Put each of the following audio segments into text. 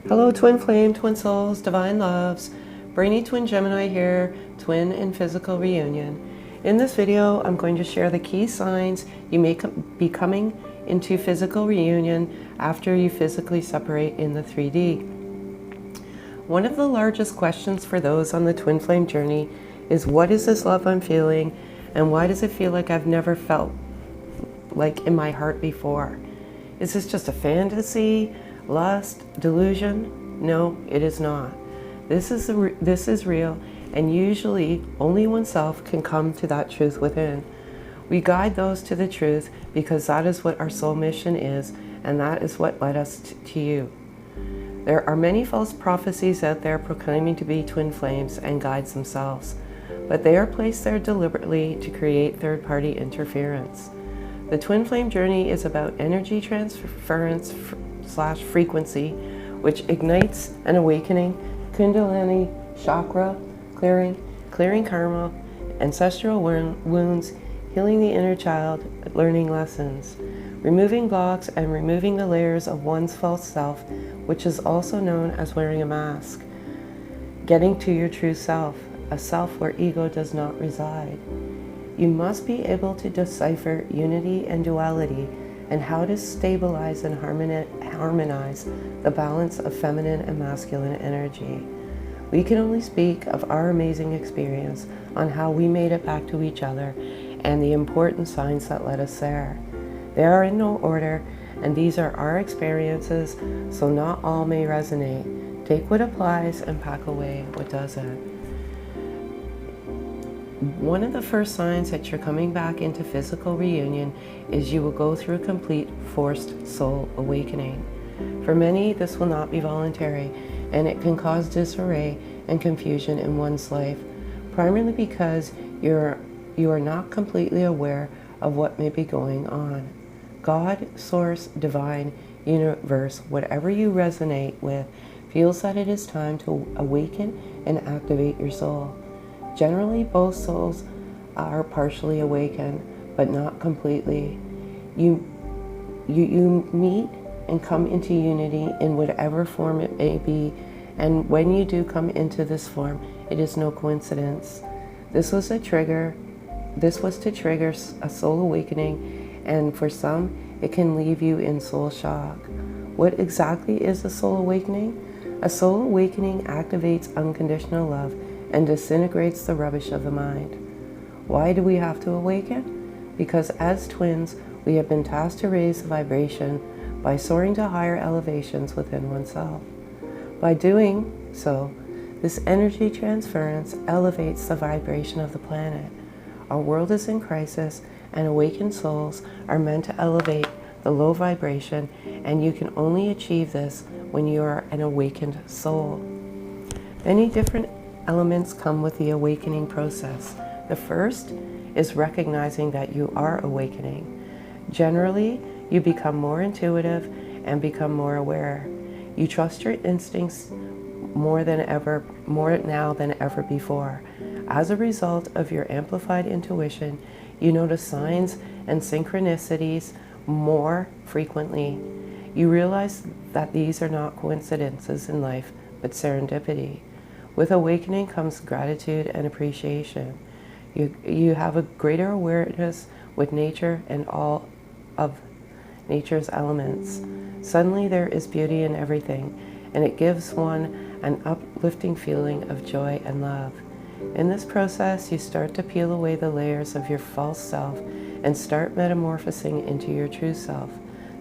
Hello, twin flame, twin souls, divine loves. Brainy twin Gemini here, twin and physical reunion. In this video, I'm going to share the key signs you may be coming into physical reunion after you physically separate in the 3D. One of the largest questions for those on the twin flame journey is, what is this love I'm feeling, and why does it feel like I've never felt like in my heart before? Is this just a fantasy? Lust, delusion? No, it is not. This is real, and usually only oneself can come to that truth within. We guide those to the truth because that is what our soul mission is, and that is what led us to you. There are many false prophecies out there proclaiming to be twin flames and guides themselves, but they are placed there deliberately to create third-party interference. The twin flame journey is about energy transference / frequency, which ignites an awakening, Kundalini, chakra, clearing karma, ancestral wounds, healing the inner child, learning lessons, removing blocks and removing the layers of one's false self, which is also known as wearing a mask, getting to your true self, a self where ego does not reside. You must be able to decipher unity and duality, and how to stabilize and harmonize the balance of feminine and masculine energy. We can only speak of our amazing experience on how we made it back to each other and the important signs that led us there. They are in no order, and these are our experiences, so not all may resonate. Take what applies and pack away what doesn't. One of the first signs that you're coming back into physical reunion is you will go through a complete forced soul awakening. For many, this will not be voluntary, and it can cause disarray and confusion in one's life, primarily because you are not completely aware of what may be going on. God, source, divine, universe, whatever you resonate with, feels that it is time to awaken and activate your soul. Generally, both souls are partially awakened, but not completely. You meet and come into unity in whatever form it may be, and when you do come into this form, it is no coincidence. This was to trigger a soul awakening, and for some, it can leave you in soul shock. What exactly is a soul awakening? A soul awakening activates unconditional love and disintegrates the rubbish of the mind. Why do we have to awaken? Because as twins, we have been tasked to raise the vibration by soaring to higher elevations within oneself. By doing so, this energy transference elevates the vibration of the planet. Our world is in crisis, and awakened souls are meant to elevate the low vibration, and you can only achieve this when you are an awakened soul. Many different elements come with the awakening process. The first is recognizing that you are awakening. Generally, you become more intuitive and become more aware. You trust your instincts more now than ever before. As a result of your amplified intuition, you notice signs and synchronicities more frequently. You realize that these are not coincidences in life, but serendipity. With awakening comes gratitude and appreciation. You have a greater awareness with nature and all of nature's elements. Suddenly there is beauty in everything, and it gives one an uplifting feeling of joy and love. In this process, you start to peel away the layers of your false self and start metamorphosing into your true self.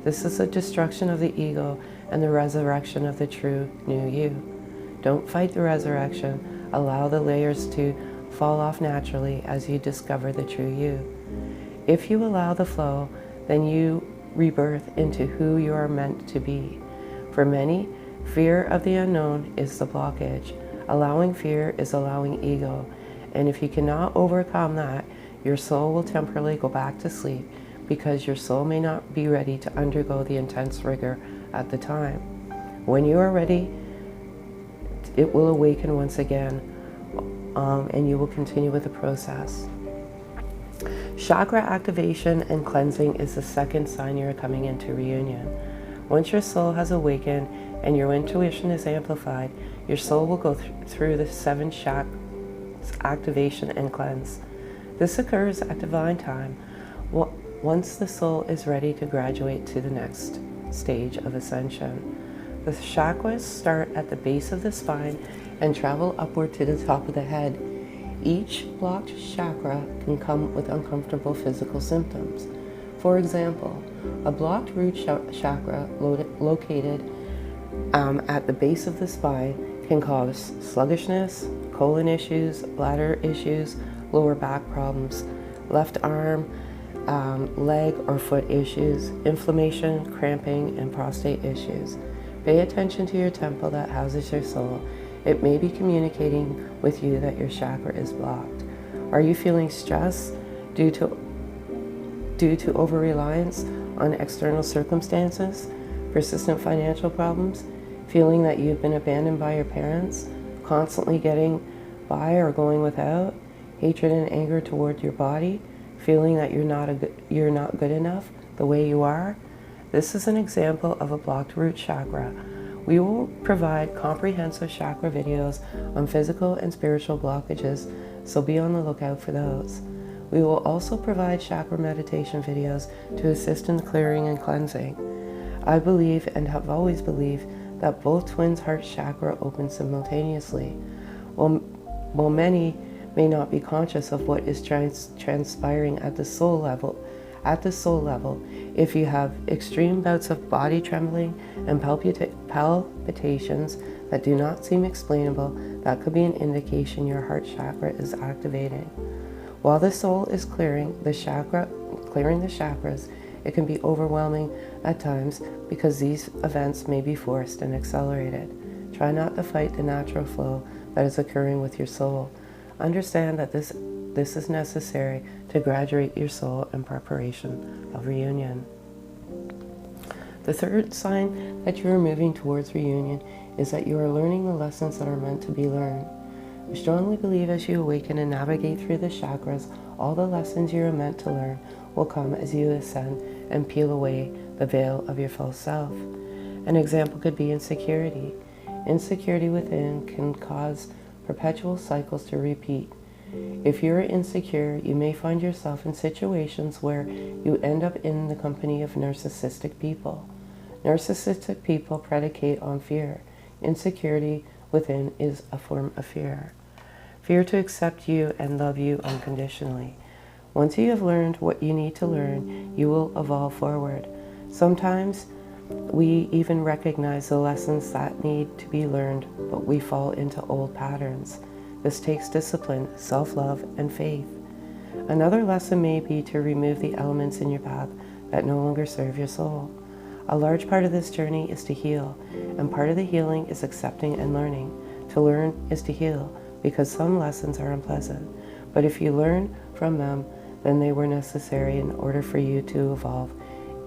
This is the destruction of the ego and the resurrection of the true new you. Don't fight the resurrection. Allow the layers to fall off naturally as you discover the true you. If you allow the flow, then you rebirth into who you are meant to be. For many, fear of the unknown is the blockage. Allowing fear is allowing ego. And if you cannot overcome that, your soul will temporarily go back to sleep because your soul may not be ready to undergo the intense rigor at the time. When you are ready, it will awaken once again, and you will continue with the process. Chakra activation and cleansing is the second sign you're coming into reunion. Once your soul has awakened and your intuition is amplified, your soul will go through the 7 chakras activation and cleanse. This occurs at divine time, once the soul is ready to graduate to the next stage of ascension. The chakras start at the base of the spine and travel upward to the top of the head. Each blocked chakra can come with uncomfortable physical symptoms. For example, a blocked root chakra located at the base of the spine can cause sluggishness, colon issues, bladder issues, lower back problems, left arm, leg or foot issues, inflammation, cramping, and prostate issues. Pay attention to your temple that houses your soul. It may be communicating with you that your chakra is blocked. Are you feeling stress due to over-reliance on external circumstances, persistent financial problems, feeling that you've been abandoned by your parents, constantly getting by or going without, hatred and anger toward your body, feeling that you're not good enough the way you are? This is an example of a blocked root chakra. We will provide comprehensive chakra videos on physical and spiritual blockages, so be on the lookout for those. We will also provide chakra meditation videos to assist in the clearing and cleansing. I believe and have always believed that both twins' heart chakra open simultaneously. While many may not be conscious of what is transpiring at the soul level, if you have extreme bouts of body trembling and palpitations that do not seem explainable, that could be an indication your heart chakra is activating. While the soul is clearing the chakras, it can be overwhelming at times because these events may be forced and accelerated. Try not to fight the natural flow that is occurring with your soul. Understand that this is necessary to graduate your soul in preparation of reunion. The third sign that you are moving towards reunion is that you are learning the lessons that are meant to be learned. I strongly believe as you awaken and navigate through the chakras, all the lessons you are meant to learn will come as you ascend and peel away the veil of your false self. An example could be insecurity. Insecurity within can cause perpetual cycles to repeat. If you're insecure, you may find yourself in situations where you end up in the company of narcissistic people. Narcissistic people predicate on fear. Insecurity within is a form of fear. Fear to accept you and love you unconditionally. Once you have learned what you need to learn, you will evolve forward. Sometimes we even recognize the lessons that need to be learned, but we fall into old patterns. This takes discipline, self-love, and faith. Another lesson may be to remove the elements in your path that no longer serve your soul. A large part of this journey is to heal, and part of the healing is accepting and learning. To learn is to heal, because some lessons are unpleasant. But if you learn from them, then they were necessary in order for you to evolve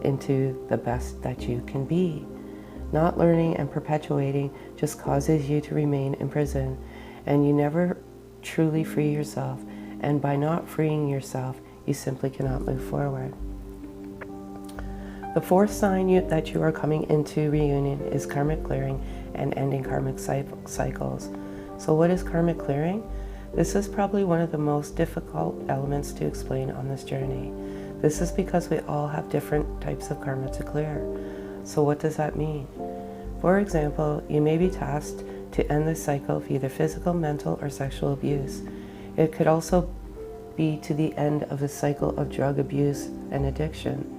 into the best that you can be. Not learning and perpetuating just causes you to remain in prison, and you never truly free yourself, and by not freeing yourself, you simply cannot move forward. The fourth sign that you are coming into reunion is karmic clearing and ending karmic cycles. So what is karmic clearing? This is probably one of the most difficult elements to explain on this journey. This is because we all have different types of karma to clear. So what does that mean? For example, you may be tasked to end the cycle of either physical, mental, or sexual abuse. It could also be to the end of the cycle of drug abuse and addiction.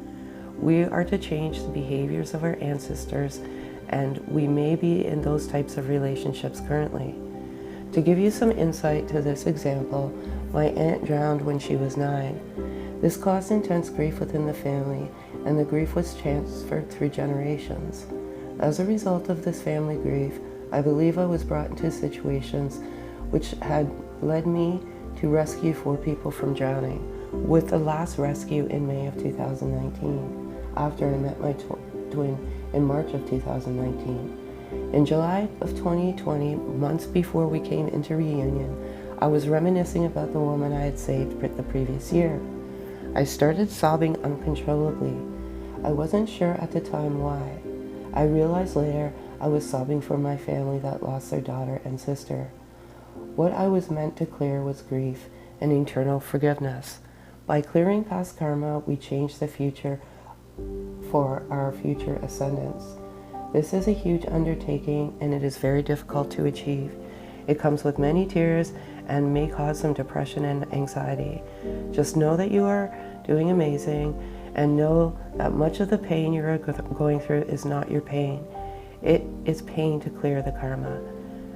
We are to change the behaviors of our ancestors, and we may be in those types of relationships currently. To give you some insight to this example, my aunt drowned when she was 9. This caused intense grief within the family, and the grief was transferred through generations. As a result of this family grief, I believe I was brought into situations which had led me to rescue 4 people from drowning, with the last rescue in May of 2019, after I met my twin in March of 2019. In July of 2020, months before we came into reunion, I was reminiscing about the woman I had saved the previous year. I started sobbing uncontrollably. I wasn't sure at the time why. I realized later I was sobbing for my family that lost their daughter and sister. What I was meant to clear was grief and eternal forgiveness. By clearing past karma, we change the future for our future ascendants. This is a huge undertaking, and it is very difficult to achieve. It comes with many tears and may cause some depression and anxiety. Just know that you are doing amazing, and know that much of the pain you are going through is not your pain. It is pain to clear the karma.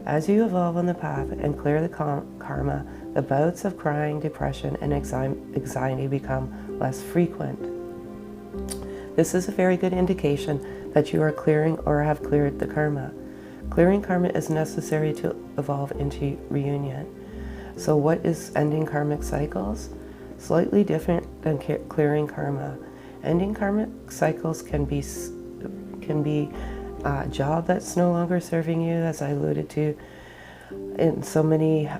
As you evolve on the path and clear the karma, the bouts of crying, depression, and anxiety become less frequent. This is a very good indication that you are clearing or have cleared the karma. Clearing karma is necessary to evolve into reunion. So what is ending karmic cycles? Slightly different than clearing karma. Ending karmic cycles can be a job that's no longer serving you, as I alluded to in so many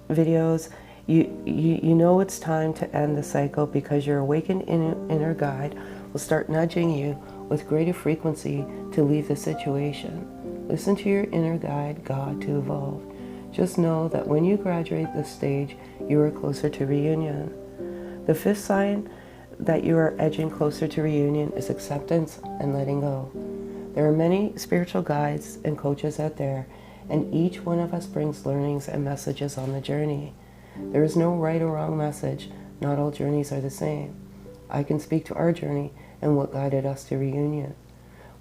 videos. You know it's time to end the cycle because your awakened inner guide will start nudging you with greater frequency to leave the situation. Listen to your inner guide, God, to evolve. Just know that when you graduate this stage, you are closer to reunion. The fifth sign that you are edging closer to reunion is acceptance and letting go. There are many spiritual guides and coaches out there, and each one of us brings learnings and messages on the journey. There is no right or wrong message. Not all journeys are the same. I can speak to our journey and what guided us to reunion.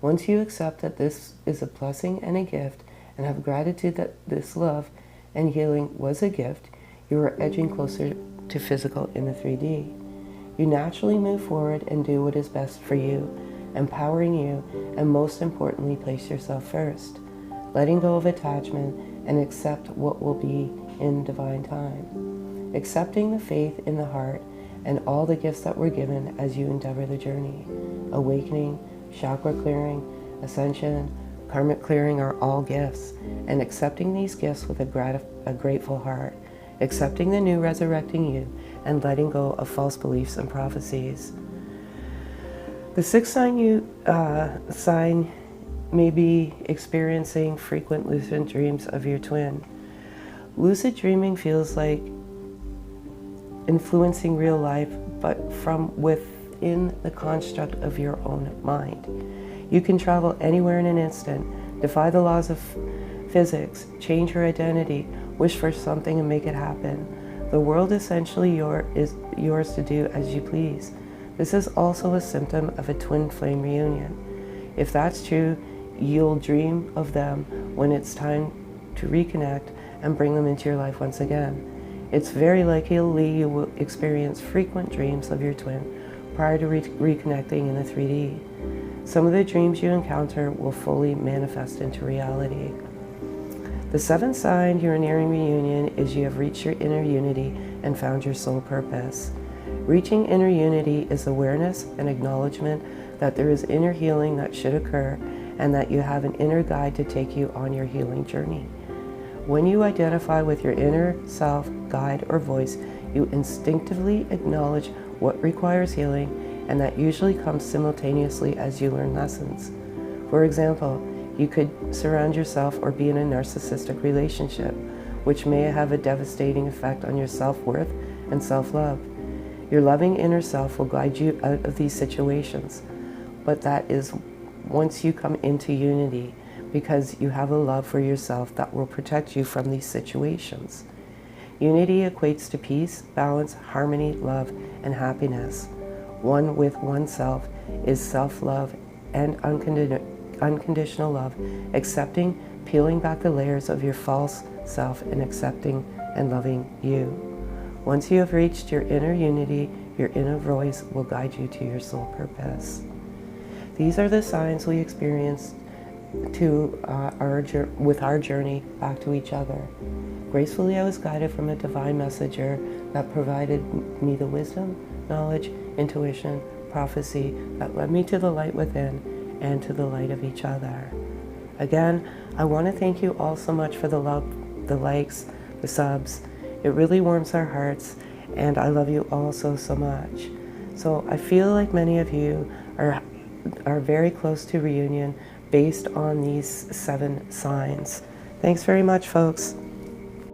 Once you accept that this is a blessing and a gift, and have gratitude that this love and healing was a gift, you are edging closer to physical in the 3D. You naturally move forward and do what is best for you, empowering you, and most importantly, place yourself first, letting go of attachment and accept what will be in divine time. Accepting the faith in the heart and all the gifts that were given as you endeavor the journey. Awakening, chakra clearing, ascension, karmic clearing are all gifts, and accepting these gifts with a grateful heart, accepting the new resurrecting you, and letting go of false beliefs and prophecies. The sixth sign may be experiencing frequent lucid dreams of your twin. Lucid dreaming feels like influencing real life, but from within the construct of your own mind. You can travel anywhere in an instant, defy the laws of physics, change your identity, wish for something and make it happen. The world essentially is yours to do as you please. This is also a symptom of a twin flame reunion. If that's true, you'll dream of them when it's time to reconnect and bring them into your life once again. It's very likely you will experience frequent dreams of your twin prior to reconnecting in the 3D. Some of the dreams you encounter will fully manifest into reality. The seventh sign you're nearing reunion is you have reached your inner unity and found your soul purpose. Reaching inner unity is awareness and acknowledgement that there is inner healing that should occur and that you have an inner guide to take you on your healing journey. When you identify with your inner self, guide, or voice, you instinctively acknowledge what requires healing, and that usually comes simultaneously as you learn lessons. For example, you could surround yourself or be in a narcissistic relationship, which may have a devastating effect on your self-worth and self-love. Your loving inner self will guide you out of these situations, but that is once you come into unity, because you have a love for yourself that will protect you from these situations. Unity equates to peace, balance, harmony, love, and happiness. One with oneself is self-love and unconditional love, accepting, peeling back the layers of your false self and accepting and loving you. Once you have reached your inner unity, your inner voice will guide you to your soul purpose. These are the signs we experience with our journey back to each other. Gracefully, I was guided from a divine messenger that provided me the wisdom, knowledge, intuition, prophecy that led me to the light within and to the light of each other. Again, I want to thank you all so much for the love, the likes, the subs. It really warms our hearts, and I love you all so much. So I feel like many of you are are very close to reunion based on these 7 signs. Thanks very much, folks.